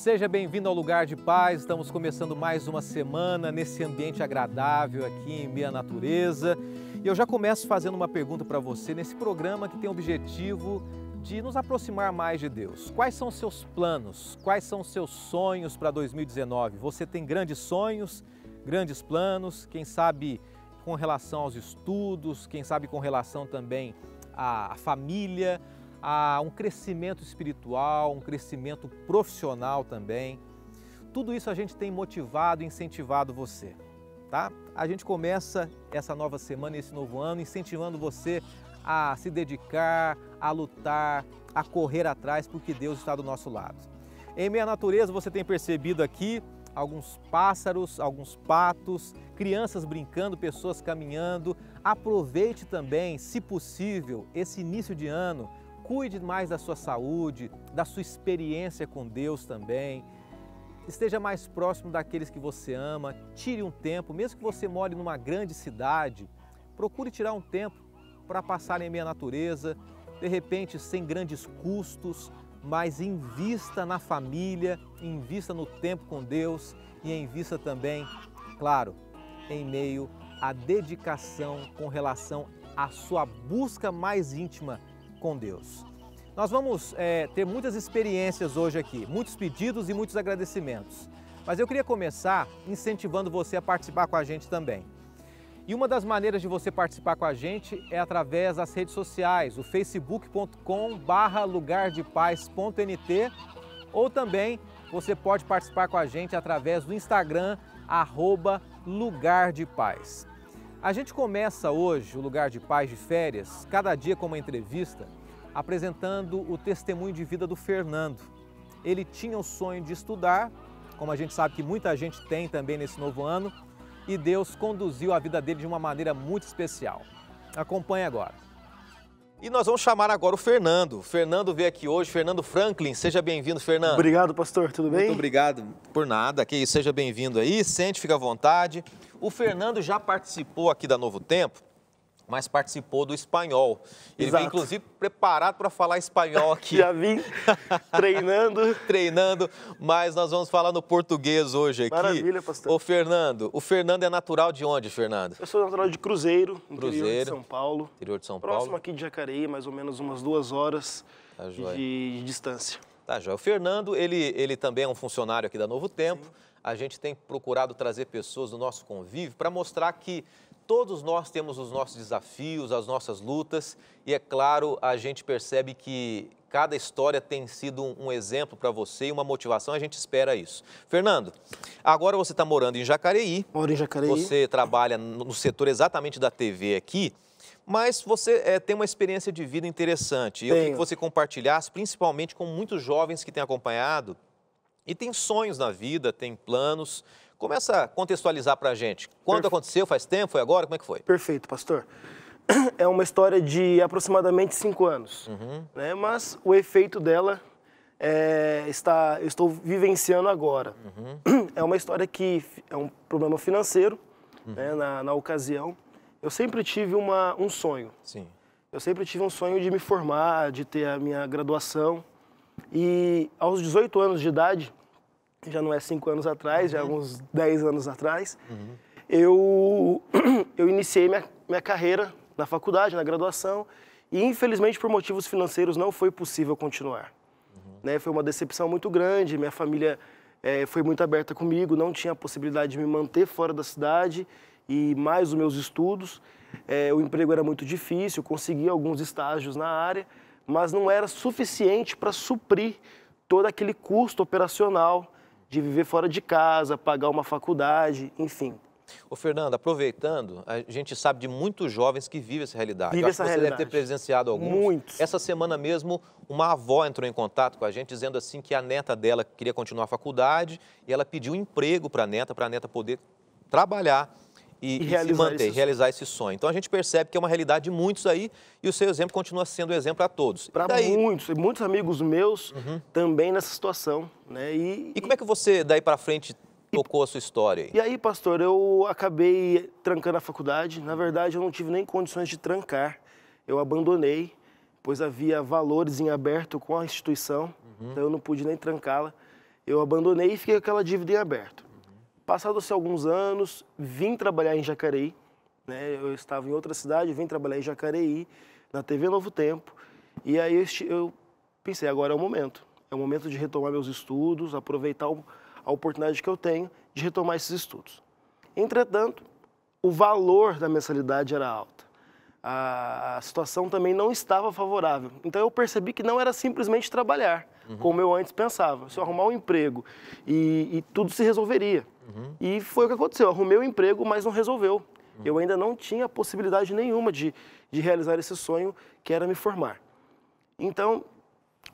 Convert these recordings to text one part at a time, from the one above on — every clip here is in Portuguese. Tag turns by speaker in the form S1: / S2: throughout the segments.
S1: Seja bem-vindo ao Lugar de Paz. Estamos começando mais uma semana nesse ambiente agradável aqui em meio à natureza. E eu já começo fazendo uma pergunta para você nesse programa que tem o objetivo de nos aproximar mais de Deus. Quais são os seus planos? Quais são os seus sonhos para 2019? Você tem grandes sonhos, grandes planos, quem sabe com relação aos estudos, quem sabe com relação também à família, a um crescimento espiritual, um crescimento profissional também. Tudo isso a gente tem motivado e incentivado você, tá? A gente começa essa nova semana, esse novo ano, incentivando você a se dedicar, a lutar, a correr atrás, porque Deus está do nosso lado. Em meio à natureza, você tem percebido aqui alguns pássaros, alguns patos, crianças brincando, pessoas caminhando. Aproveite também, se possível, esse início de ano. Cuide mais da sua saúde, da sua experiência com Deus também. Esteja mais próximo daqueles que você ama. Tire um tempo, mesmo que você more numa grande cidade, procure tirar um tempo para passar em meio à natureza, de repente sem grandes custos, mas invista na família, invista no tempo com Deus e invista também, claro, em meio à dedicação com relação à sua busca mais íntima com Deus. Nós vamos ter muitas experiências hoje aqui, muitos pedidos e muitos agradecimentos. Mas eu queria começar incentivando você a participar com a gente também. E uma das maneiras de você participar com a gente é através das redes sociais, o facebook.com/lugardepaz.nt, ou também você pode participar com a gente através do Instagram, @lugardepaz. A gente começa hoje o Lugar de Paz de Férias, cada dia com uma entrevista, apresentando o testemunho de vida do Fernando. Ele tinha o sonho de estudar, como a gente sabe que muita gente tem também nesse novo ano, e Deus conduziu a vida dele de uma maneira muito especial. Acompanhe agora. E nós vamos chamar agora o Fernando. O Fernando veio aqui hoje, Fernando Franklin. Seja bem-vindo, Fernando.
S2: Obrigado, pastor. Tudo bem?
S1: Muito obrigado por nada. Que isso, seja bem-vindo aí. Sente, fica à vontade. O Fernando já participou aqui da Novo Tempo, mas participou do espanhol. Ele veio, inclusive, preparado para falar espanhol aqui.
S2: Já vim
S1: treinando, mas nós vamos falar no português hoje aqui.
S2: Maravilha, pastor.
S1: O Fernando é natural de onde, Fernando?
S2: Eu sou natural de Cruzeiro, interior de São Paulo.
S1: Interior de São Paulo.
S2: Próximo aqui de Jacareí, mais ou menos umas 2 horas
S1: Tá
S2: de distância.
S1: Tá, joia. O Fernando, ele também é um funcionário aqui da Novo Tempo. Sim. A gente tem procurado trazer pessoas do nosso convívio para mostrar que todos nós temos os nossos desafios, as nossas lutas e, é claro, a gente percebe que cada história tem sido um exemplo para você e uma motivação, a gente espera isso. Fernando, agora você está morando em Jacareí.
S2: Moro em Jacareí.
S1: Você trabalha no setor exatamente da TV aqui, mas você tem uma experiência de vida interessante. Eu queria que você compartilhasse, principalmente com muitos jovens que têm acompanhado e têm sonhos na vida, têm planos. Começa a contextualizar para a gente. Quando aconteceu? Faz tempo? Foi agora? Como é que foi?
S2: Perfeito, pastor. É uma história de aproximadamente 5 anos, né? Mas o efeito dela eu estou vivenciando agora. É uma história que é um problema financeiro, né? Na ocasião. Eu sempre tive um sonho.
S1: Sim.
S2: Eu sempre tive um sonho de me formar, de ter a minha graduação. E aos 18 anos de idade, já não é 5 anos atrás, já é uns 10 anos atrás, eu iniciei minha carreira na faculdade, na graduação, e infelizmente por motivos financeiros não foi possível continuar. Né? Foi uma decepção muito grande, minha família foi muito aberta comigo, não tinha a possibilidade de me manter fora da cidade e mais os meus estudos. O emprego era muito difícil, consegui alguns estágios na área, mas não era suficiente para suprir todo aquele custo operacional de viver fora de casa, pagar uma faculdade, enfim.
S1: Ô Fernando, aproveitando, a gente sabe de muitos jovens que vivem essa realidade.
S2: Vive essa realidade.
S1: Você deve ter presenciado alguns.
S2: Muitos.
S1: Essa semana mesmo, uma avó entrou em contato com a gente, dizendo assim que a neta dela queria continuar a faculdade e ela pediu um emprego para a neta poder trabalhar e se manter, realizar esse sonho. Então a gente percebe que é uma realidade de muitos aí e o seu exemplo continua sendo exemplo para todos.
S2: Para muitos amigos meus também nessa situação, né?
S1: E como é que você, daí para frente, tocou a sua história aí?
S2: E aí, pastor, eu acabei trancando a faculdade. Na verdade, eu não tive nem condições de trancar. Eu abandonei, pois havia valores em aberto com a instituição, então eu não pude nem trancá-la. eu abandonei e fiquei com aquela dívida em aberto. Passados alguns anos, vim trabalhar em Jacareí, né? Eu estava em outra cidade, vim trabalhar em Jacareí, na TV Novo Tempo, e aí eu pensei, agora é o momento de retomar meus estudos, aproveitar a oportunidade que eu tenho de retomar esses estudos. Entretanto, o valor da mensalidade era alta. A situação também não estava favorável. Então eu percebi que não era simplesmente trabalhar, como eu antes pensava. Se eu arrumar um emprego e tudo se resolveria. E foi o que aconteceu. Eu arrumei o emprego, mas não resolveu. Eu ainda não tinha possibilidade nenhuma de realizar esse sonho, que era me formar. Então,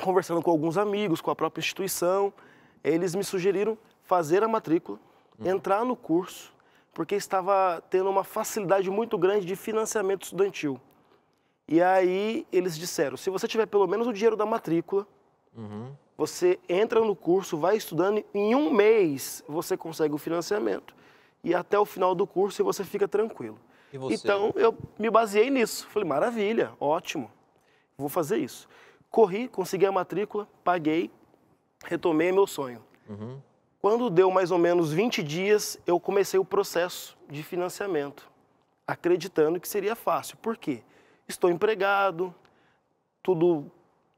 S2: conversando com alguns amigos, com a própria instituição, eles me sugeriram fazer a matrícula, entrar no curso, porque estava tendo uma facilidade muito grande de financiamento estudantil. E aí eles disseram, se você tiver pelo menos o dinheiro da matrícula, você entra no curso, vai estudando, em um mês você consegue o financiamento e até o final do curso você fica tranquilo.
S1: E você?
S2: Então eu me baseei nisso. Falei, maravilha, ótimo, vou fazer isso. Corri, consegui a matrícula, paguei, retomei meu sonho. Quando deu mais ou menos 20 dias, eu comecei o processo de financiamento, acreditando que seria fácil. Por quê? Estou empregado, tudo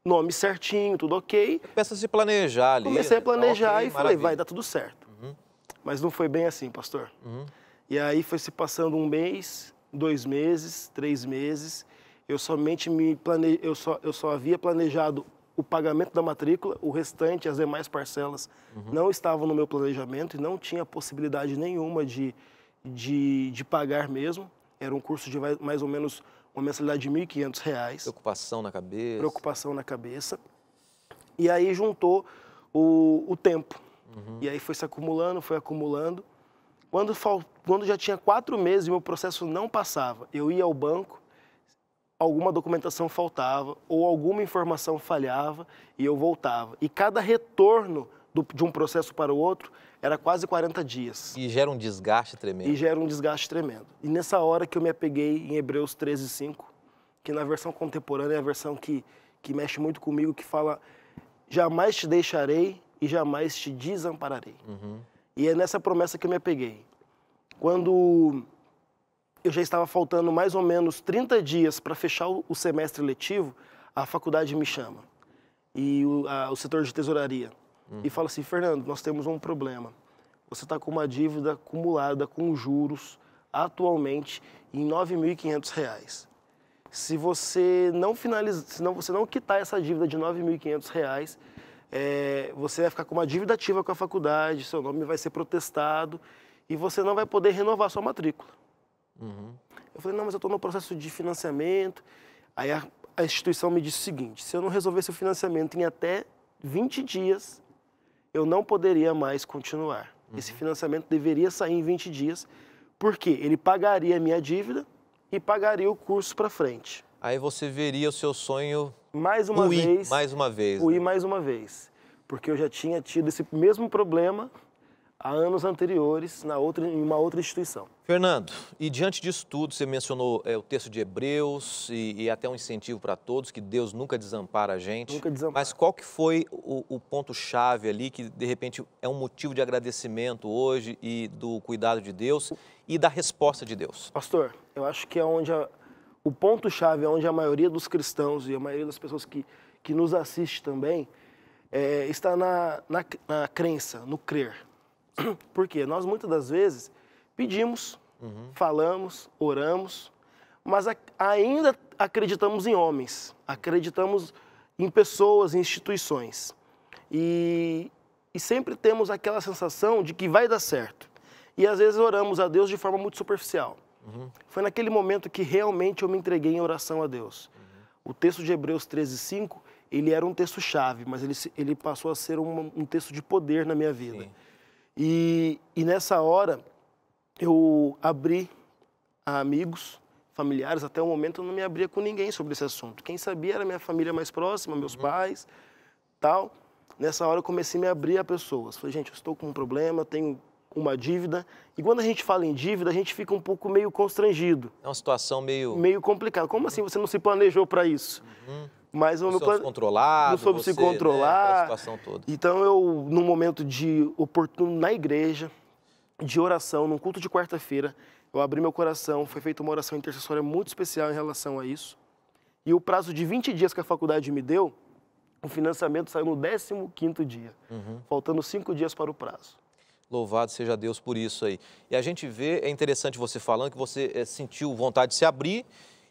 S2: nome certinho, tudo ok.
S1: Começa a se planejar ali.
S2: Comecei a planejar
S1: okay,
S2: e falei, vai dar tudo certo. Mas não foi bem assim, pastor. E aí foi se passando um mês, 2 meses, 3 meses. Eu somente eu só havia planejado o pagamento da matrícula, o restante, as demais parcelas, não estavam no meu planejamento e não tinha possibilidade nenhuma de pagar mesmo. Era um curso de mais ou menos uma mensalidade de R$ 1.500.
S1: Preocupação na cabeça.
S2: Preocupação na cabeça. E aí juntou o tempo. E aí foi se acumulando, foi acumulando. Quando já tinha 4 meses e o meu processo não passava, eu ia ao banco, alguma documentação faltava ou alguma informação falhava e eu voltava. E cada retorno de um processo para o outro era quase 40 dias.
S1: E gera um desgaste tremendo.
S2: E nessa hora que eu me apeguei em Hebreus 13:5, que na versão contemporânea é a versão que mexe muito comigo, que fala, jamais te deixarei e jamais te desampararei. E é nessa promessa que eu me apeguei. Quando eu já estava faltando mais ou menos 30 dias para fechar o semestre letivo, a faculdade me chama, e o setor de tesouraria, e fala assim, Fernando, nós temos um problema. Você está com uma dívida acumulada com juros, atualmente, em R$ 9.500. Se você não finalizar, se você não quitar essa dívida de R$ 9.500, você vai ficar com uma dívida ativa com a faculdade, seu nome vai ser protestado, e você não vai poder renovar sua matrícula. Eu falei, não, mas eu estou no processo de financiamento. Aí a instituição me disse o seguinte, se eu não resolvesse o financiamento em até 20 dias, eu não poderia mais continuar. Esse financiamento deveria sair em 20 dias, porque ele pagaria a minha dívida e pagaria o curso para frente.
S1: Aí você veria o seu sonho
S2: mais uma vez,
S1: ruir
S2: mais uma vez. Porque eu já tinha tido esse mesmo problema há anos anteriores em uma outra instituição.
S1: Fernando, e diante disso tudo, você mencionou o texto de Hebreus e até um incentivo para todos, que Deus nunca desampara a gente.
S2: Nunca desampara.
S1: Mas qual que foi o ponto-chave ali que, de repente, é um motivo de agradecimento hoje e do cuidado de Deus e da resposta de Deus?
S2: Pastor, eu acho que é onde o ponto-chave é onde a maioria dos cristãos e a maioria das pessoas que nos assiste também está na crença, no crer. Porque nós muitas das vezes pedimos, falamos, oramos, mas ainda acreditamos em homens, acreditamos em pessoas, em instituições. E sempre temos aquela sensação de que vai dar certo. E às vezes oramos a Deus de forma muito superficial. Foi naquele momento que realmente eu me entreguei em oração a Deus. O texto de Hebreus 13:5, ele era um texto-chave, mas ele passou a ser um texto de poder na minha vida. Sim. E nessa hora, eu abri a amigos, familiares, até o momento eu não me abria com ninguém sobre esse assunto. Quem sabia era minha família mais próxima, meus pais, tal. Nessa hora eu comecei a me abrir a pessoas. Falei, gente, eu estou com um problema, tenho uma dívida. E quando a gente fala em dívida, a gente fica um pouco meio constrangido.
S1: É uma situação meio...
S2: Meio complicada. Como assim você não se planejou para isso? Mas o meu
S1: plano controlado,
S2: não soube se controlar.
S1: Né, situação toda.
S2: Então eu, num momento de oportuno na igreja, de oração, num culto de quarta-feira, eu abri meu coração, foi feita uma oração intercessória muito especial em relação a isso. E o prazo de 20 dias que a faculdade me deu, o financiamento saiu no 15º dia, faltando 5 dias para o prazo.
S1: Louvado seja Deus por isso aí. E a gente vê, é interessante você falando que você sentiu vontade de se abrir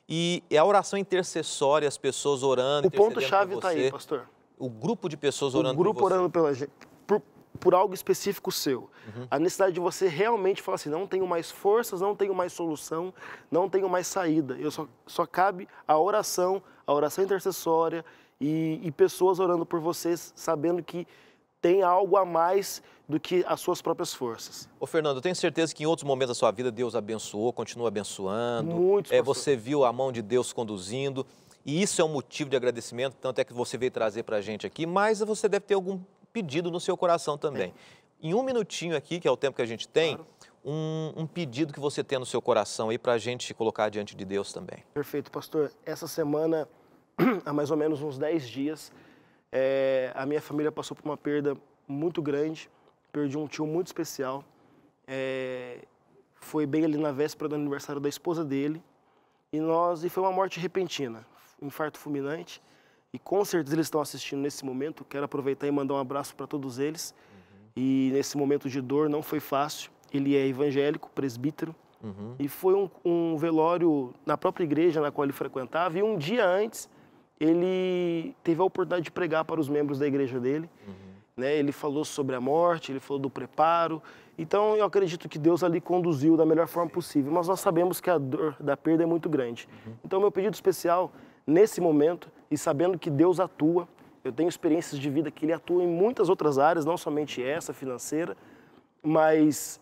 S1: e é a oração intercessória, as pessoas orando,
S2: o ponto-chave está aí, pastor.
S1: O grupo de pessoas orando por você.
S2: O grupo orando pela gente, por algo específico seu. A necessidade de você realmente falar assim, não tenho mais forças, não tenho mais solução, não tenho mais saída. Só cabe a oração intercessória e pessoas orando por vocês, sabendo que tem algo a mais do que as suas próprias forças.
S1: Ô Fernando, eu tenho certeza que em outros momentos da sua vida Deus abençoou, continua abençoando.
S2: Muitos,
S1: você viu a mão de Deus conduzindo e isso é um motivo de agradecimento, tanto é que você veio trazer para a gente aqui, mas você deve ter algum pedido no seu coração também. Em um minutinho aqui, que é o tempo que a gente tem, claro. um pedido que você tem no seu coração aí para a gente colocar diante de Deus também.
S2: Perfeito, pastor. Essa semana, há mais ou menos uns 10 dias, a minha família passou por uma perda muito grande. Perdi um tio muito especial. Foi bem ali na véspera do aniversário da esposa dele. E foi uma morte repentina, um infarto fulminante. E com certeza eles estão assistindo nesse momento. Quero aproveitar e mandar um abraço para todos eles. E nesse momento de dor não foi fácil. Ele é evangélico, presbítero. E foi um velório na própria igreja na qual ele frequentava. E um dia antes, ele teve a oportunidade de pregar para os membros da igreja dele. Né? Ele falou sobre a morte, ele falou do preparo. Então eu acredito que Deus ali conduziu da melhor forma possível. Mas nós sabemos que a dor da perda é muito grande. Então meu pedido especial, nesse momento, e sabendo que Deus atua, eu tenho experiências de vida que Ele atua em muitas outras áreas, não somente essa, financeira, mas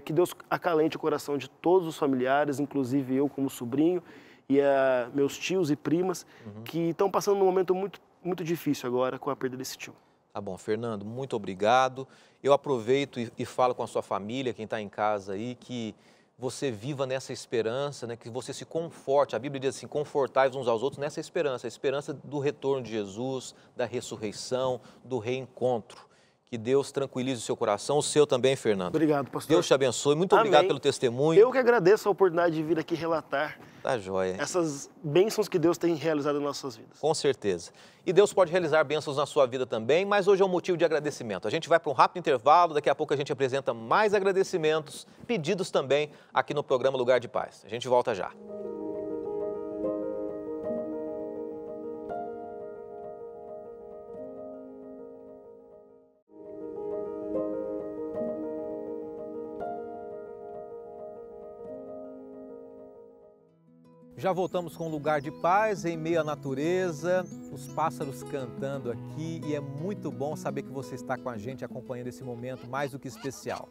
S2: que Deus acalente o coração de todos os familiares, inclusive eu como sobrinho, e meus tios e primas, que estão passando num momento muito, muito difícil agora com a perda desse tio.
S1: Tá bom, Fernando, muito obrigado. Eu aproveito e falo com a sua família, quem está em casa aí, que você viva nessa esperança, né? Que você se conforte. A Bíblia diz assim, confortai-vos uns aos outros nessa esperança, a esperança do retorno de Jesus, da ressurreição, do reencontro. Que Deus tranquilize o seu coração, o seu também, Fernando.
S2: Obrigado, pastor.
S1: Deus te abençoe, muito obrigado pelo testemunho.
S2: Eu que agradeço a oportunidade de vir aqui relatar
S1: tá joia.
S2: Essas bênçãos que Deus tem realizado em nossas vidas.
S1: Com certeza. E Deus pode realizar bênçãos na sua vida também, mas hoje é um motivo de agradecimento. A gente vai para um rápido intervalo, daqui a pouco a gente apresenta mais agradecimentos, pedidos também aqui no programa Lugar de Paz. A gente volta já. Já voltamos com um lugar de paz, em meio à natureza, os pássaros cantando aqui e é muito bom saber que você está com a gente acompanhando esse momento mais do que especial.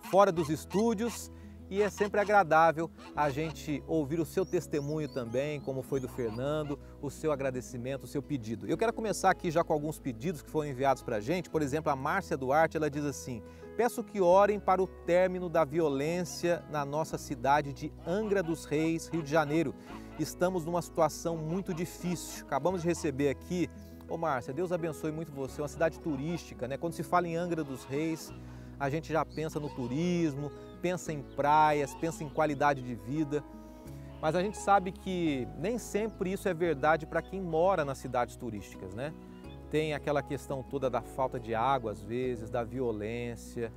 S1: Fora dos estúdios e é sempre agradável a gente ouvir o seu testemunho também, como foi do Fernando, o seu agradecimento, o seu pedido. Eu quero começar aqui já com alguns pedidos que foram enviados para a gente. Por exemplo, a Márcia Duarte, ela diz assim: peço que orem para o término da violência na nossa cidade de Angra dos Reis, Rio de Janeiro. Estamos numa situação muito difícil. Acabamos de receber aqui, ô Márcia, Deus abençoe muito você, uma cidade turística, né? Quando se fala em Angra dos Reis, a gente já pensa no turismo, pensa em praias, pensa em qualidade de vida. Mas a gente sabe que nem sempre isso é verdade para quem mora nas cidades turísticas, né? Tem aquela questão toda da falta de água, às vezes, da violência,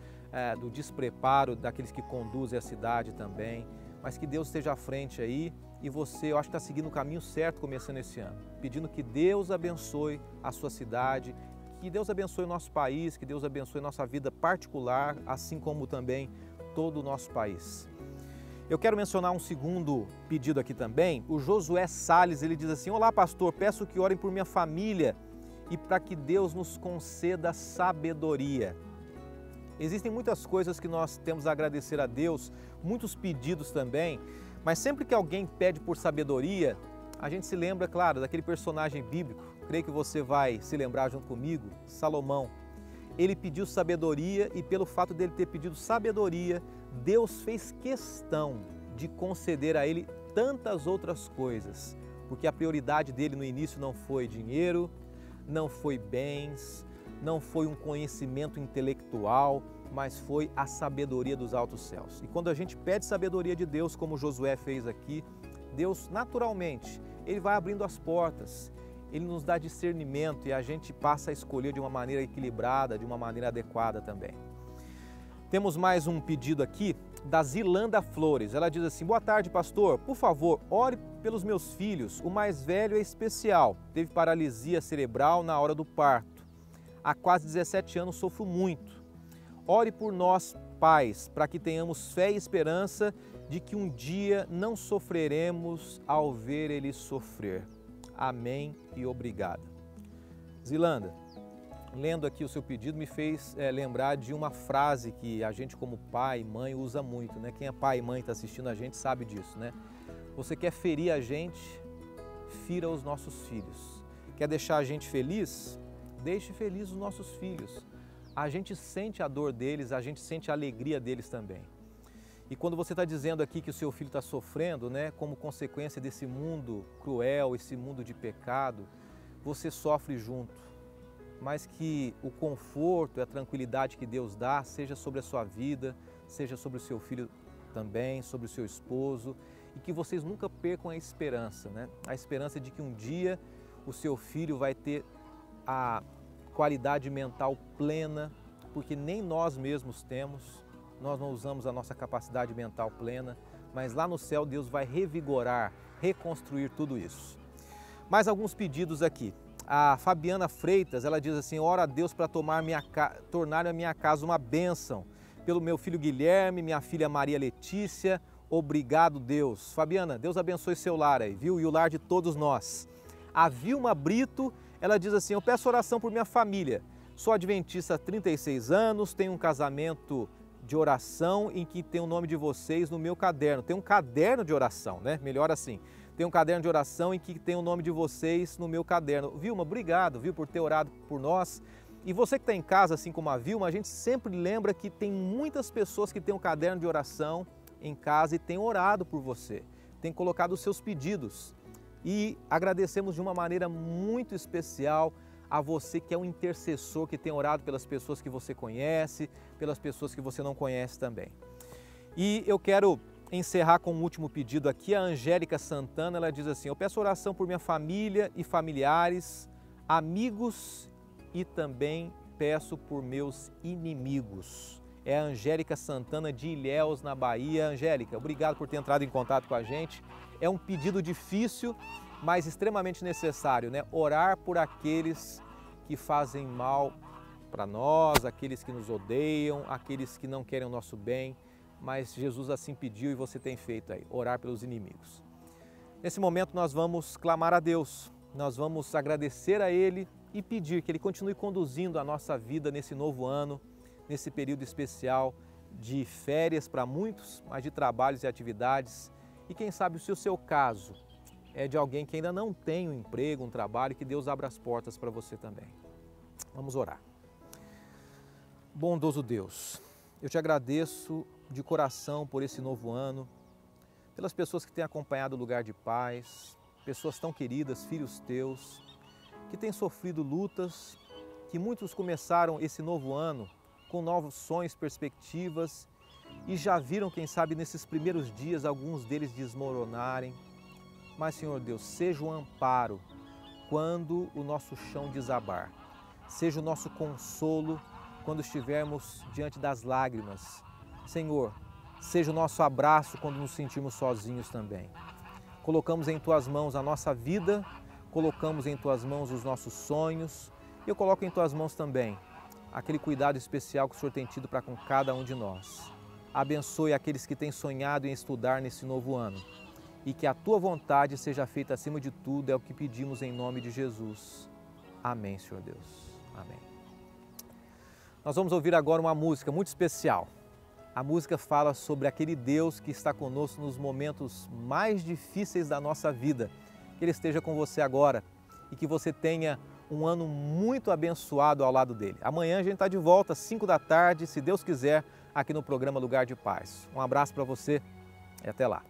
S1: do despreparo daqueles que conduzem a cidade também. Mas que Deus esteja à frente aí e você, eu acho que está seguindo o caminho certo começando esse ano. Pedindo que Deus abençoe a sua cidade, que Deus abençoe o nosso país, que Deus abençoe a nossa vida particular, assim como também todo o nosso país. Eu quero mencionar um segundo pedido aqui também. O Josué Salles, ele diz assim: olá pastor, peço que orem por minha família e para que Deus nos conceda sabedoria. Existem muitas coisas que nós temos a agradecer a Deus, muitos pedidos também, mas sempre que alguém pede por sabedoria, a gente se lembra, claro, daquele personagem bíblico, creio que você vai se lembrar junto comigo, Salomão. Ele pediu sabedoria e pelo fato dele ter pedido sabedoria, Deus fez questão de conceder a ele tantas outras coisas, porque a prioridade dele no início não foi dinheiro, não foi bens, não foi um conhecimento intelectual, mas foi a sabedoria dos altos céus. E quando a gente pede sabedoria de Deus, como Josué fez aqui, Deus naturalmente, Ele vai abrindo as portas, Ele nos dá discernimento e a gente passa a escolher de uma maneira equilibrada, de uma maneira adequada também. Temos mais um pedido aqui da Zilanda Flores. Ela diz assim: boa tarde, pastor. Por favor, ore pelos meus filhos. O mais velho é especial. Teve paralisia cerebral na hora do parto. Há quase 17 anos sofro muito. Ore por nós, pais, para que tenhamos fé e esperança de que um dia não sofreremos ao ver ele sofrer. Amém e obrigado. Zilanda, lendo aqui o seu pedido, me fez lembrar de uma frase que a gente como pai e mãe usa muito, né? Quem é pai e mãe está assistindo a gente sabe disso, né? Você quer ferir a gente, fira os nossos filhos. Quer deixar a gente feliz? Deixe feliz os nossos filhos. A gente sente a dor deles, a gente sente a alegria deles também. E quando você está dizendo aqui que o seu filho está sofrendo, né, como consequência desse mundo cruel, esse mundo de pecado, você sofre junto. Mas que o conforto e a tranquilidade que Deus dá seja sobre a sua vida, seja sobre o seu filho também, sobre o seu esposo, e que vocês nunca percam a esperança, né? A esperança de que um dia o seu filho vai ter a qualidade mental plena, porque nem nós mesmos temos, nós não usamos a nossa capacidade mental plena, mas lá no céu Deus vai revigorar, reconstruir tudo isso. Mais alguns pedidos aqui. A Fabiana Freitas, ela diz assim: ora a Deus para tornar a minha casa uma bênção. Pelo meu filho Guilherme, minha filha Maria Letícia, obrigado Deus. Fabiana, Deus abençoe seu lar aí, viu? E o lar de todos nós. A Vilma Brito, ela diz assim: eu peço oração por minha família. Sou adventista há 36 anos, tenho um casamento de oração em que tem o nome de vocês no meu caderno. Tem um caderno de oração, né? Melhor assim. Tem um caderno de oração em que tem o nome de vocês no meu caderno. Vilma, obrigado, viu, por ter orado por nós. E você que está em casa, assim como a Vilma, a gente sempre lembra que tem muitas pessoas que têm um caderno de oração em casa e têm orado por você, têm colocado os seus pedidos. E agradecemos de uma maneira muito especial a você que é um intercessor, que tem orado pelas pessoas que você conhece, pelas pessoas que você não conhece também. E eu quero encerrar com um último pedido aqui. A Angélica Santana, ela diz assim: eu peço oração por minha família e familiares, amigos e também peço por meus inimigos. É a Angélica Santana de Ilhéus, na Bahia. Angélica, obrigado por ter entrado em contato com a gente. É um pedido difícil, mas extremamente necessário, né? Orar por aqueles que fazem mal para nós, aqueles que nos odeiam, aqueles que não querem o nosso bem. Mas Jesus assim pediu e você tem feito aí, orar pelos inimigos. Nesse momento nós vamos clamar a Deus, nós vamos agradecer a Ele e pedir que Ele continue conduzindo a nossa vida nesse novo ano, nesse período especial de férias para muitos, mas de trabalhos e atividades. E quem sabe se o seu caso é de alguém que ainda não tem um emprego, um trabalho, que Deus abra as portas para você também. Vamos orar. Bondoso Deus, eu te agradeço de coração por esse novo ano, pelas pessoas que têm acompanhado o Lugar de Paz, pessoas tão queridas, filhos teus, que têm sofrido lutas, que muitos começaram esse novo ano com novos sonhos, perspectivas e já viram, quem sabe, nesses primeiros dias, alguns deles desmoronarem. Mas, Senhor Deus, seja o amparo quando o nosso chão desabar, seja o nosso consolo quando estivermos diante das lágrimas. Senhor, seja o nosso abraço quando nos sentimos sozinhos também. Colocamos em Tuas mãos a nossa vida, colocamos em Tuas mãos os nossos sonhos e eu coloco em Tuas mãos também aquele cuidado especial que o Senhor tem tido para com cada um de nós. Abençoe aqueles que têm sonhado em estudar nesse novo ano e que a Tua vontade seja feita acima de tudo, é o que pedimos em nome de Jesus. Amém, Senhor Deus. Amém. Nós vamos ouvir agora uma música muito especial. A música fala sobre aquele Deus que está conosco nos momentos mais difíceis da nossa vida. Que Ele esteja com você agora e que você tenha um ano muito abençoado ao lado dele. Amanhã a gente está de volta às 5 da tarde, se Deus quiser, aqui no programa Lugar de Paz. Um abraço para você e até lá.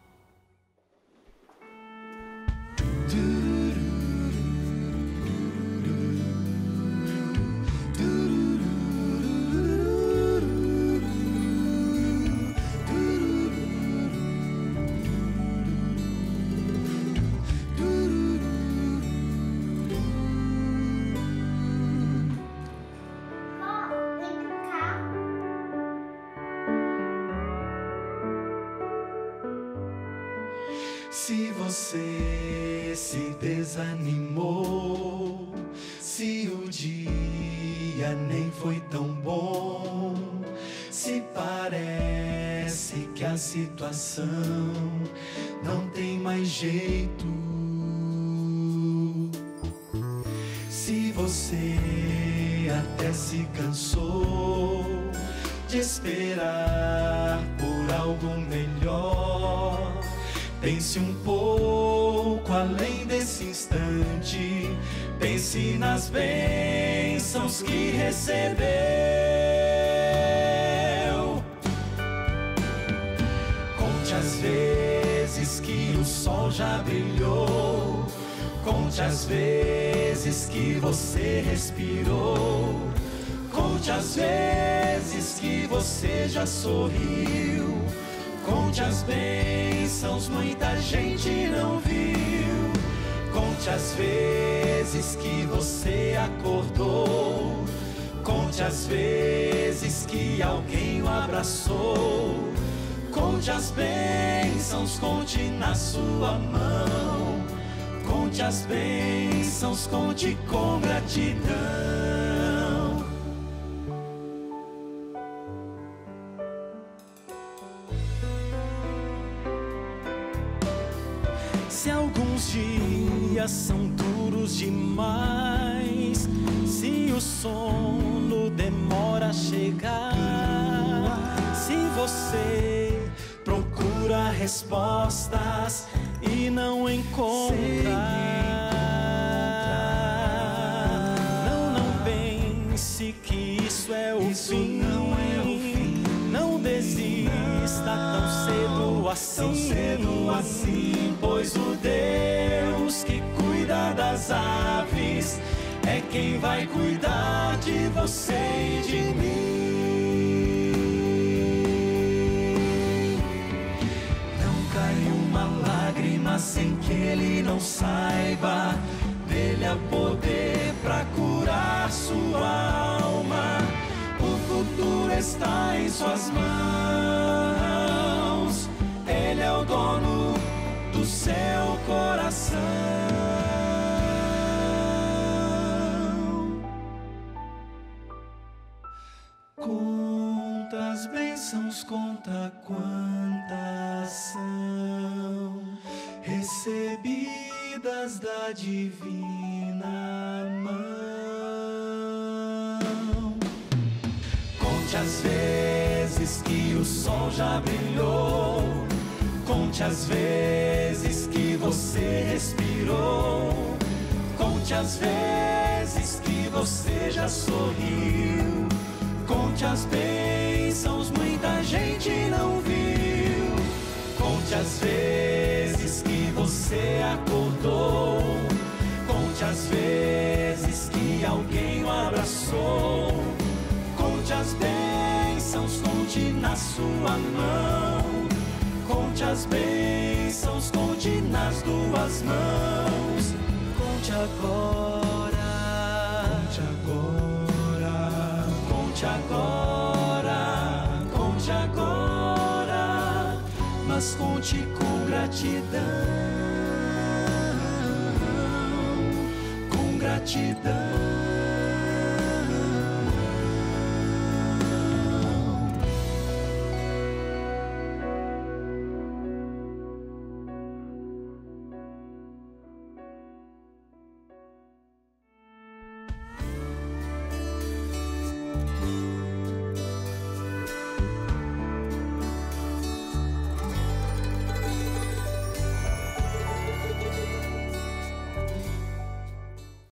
S3: você se desanimou, se o dia nem foi tão bom, se parece que a situação não tem mais jeito, se você até se cansou de esperar por algo melhor, pense um pouco além desse instante, pense nas bênçãos que recebeu. Conte as vezes que o sol já brilhou, conte as vezes que você respirou, conte as vezes que você já sorriu, conte as bênçãos, muita gente não viu. Conte as vezes que você acordou, conte as vezes que alguém o abraçou, conte as bênçãos, conte na sua mão, conte as bênçãos, conte com gratidão. Se alguns dias são duros demais, se o sono demora a chegar, se você procura respostas e não encontra, não pense que isso é o fim. Não desista tão cedo assim, pois o Deus que cuida das aves é quem vai cuidar de você e de mim. Não cai uma lágrima sem que Ele não saiba, dele há poder pra curar sua alma. O futuro está em suas mãos, Ele é o dono do seu coração. Conta as bênçãos, conta quantas são recebidas da divina mão. Conte as vezes que o sol já brilhou, conte as vezes que você respirou, conte as vezes que você já sorriu, conte as bênçãos, muita gente não viu. Conte as vezes que você acordou, conte as vezes que alguém o abraçou, conte as bênçãos, conte na sua mão, conte as bênçãos, conte nas duas mãos. Conte agora, conte agora, conte agora, conte agora, mas conte com gratidão, com gratidão.